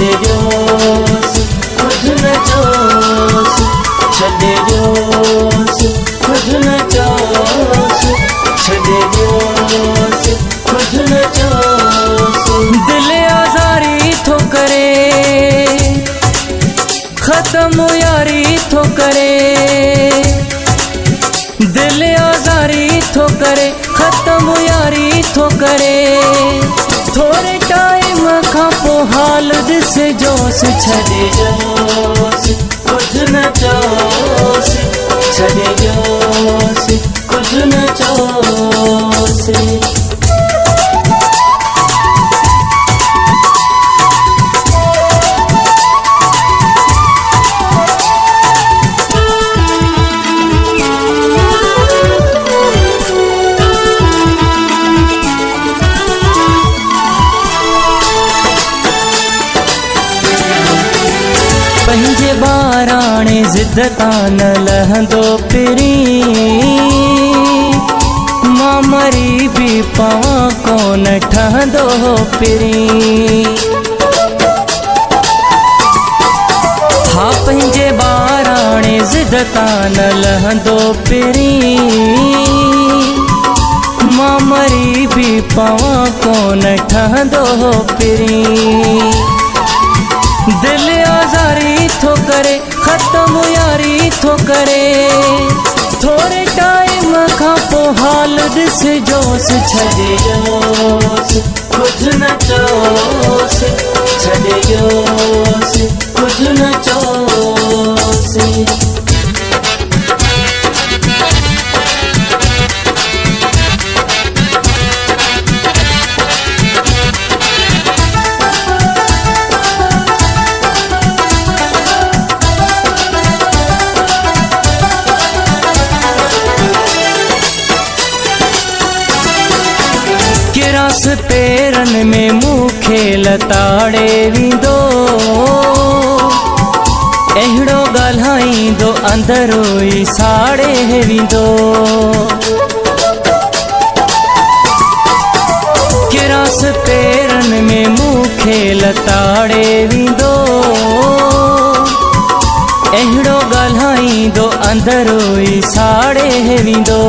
छॾे ॾियोसि कुझु न चयोसि, छॾे ॾियोसि कुझु न चयोसि, छॾे ॾियोसि कुझु न चयोसि। दिल आज़ारी थो करे, ख़त्म यारी थो करे, दिल आज़ारी थो करे, ख़त्म यारी थो करे। थोरे टाइम खां पोइ हाल ॾिसिजोसि, छॾे ॾियोसि कुझु न चयोसि, छॾे ॾियोसि कुझु न चयोसि। पंहिंजे ॿाराणे ज़िद तां न लहंदो पिरी, मां मरी बि पवां कोन ठहंदो पिरी। हा पंहिंजे ॿाराणे ज़िद तां न लहंदो पिरी, मां मरी बि पवां कोन ठहंदो पिरी। दिल आज़ारी थो करे, ख़त्म यारी थो करे। थोरे टाइम खां पोइ हाल ॾिसिजोसि, छॾे ॾियोसि कुझु न चयोसि, छॾे ॾियोसि कुझु न चयोसि। किरास पेरनि में मूंखे लताड़े वेंदो, अहिड़ो ॻाल्हाईंदो अंदरो ई साड़े वेंदो। किरास पेरनि में मूंखे लताड़े वेंदो, अहिड़ो ॻाल्हाईंदो अंदरो ई साड़े वेंदो।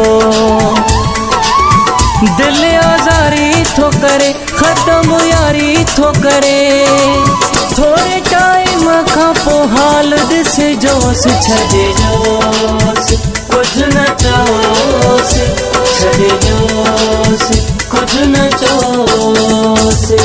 दिल आज़ारी थो करे, ख़त्म यारी थो करे। थोरे टाइम खां पोइ हाल ॾिसिजोसि, छॾे ॾियोसि कुझु न चयोसि, छॾे ॾियोसि कुझु न चयोसि।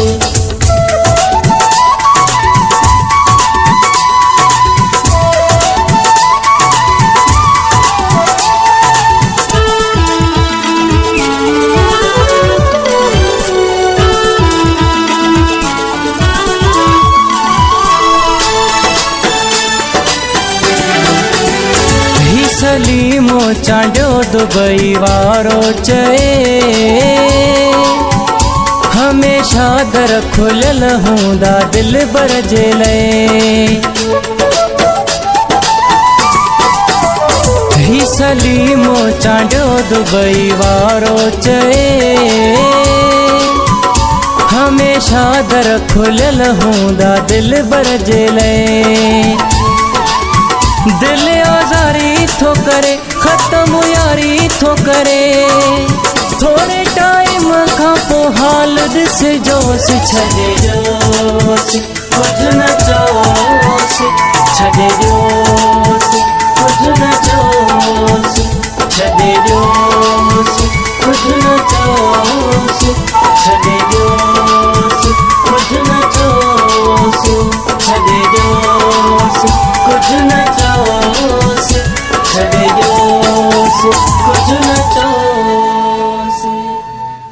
सलीमो चांडियो दुबई वारो चए, हमेशा दर खुलियल हूंदा दिल बर जे लाइ। ही सलीमो चांडियो दुबई वारो चए, हमेशा दर खुलियल हूंदा दिल बर जे लाइ। दिल आज़ारी थो करे, ख़त्म यारी थो करे। थोरे टाइम खां पोइ हाल ॾिसिजोसि, छॾे ॾियोसि कुझु न चयोसि, छॾे ॾियोसि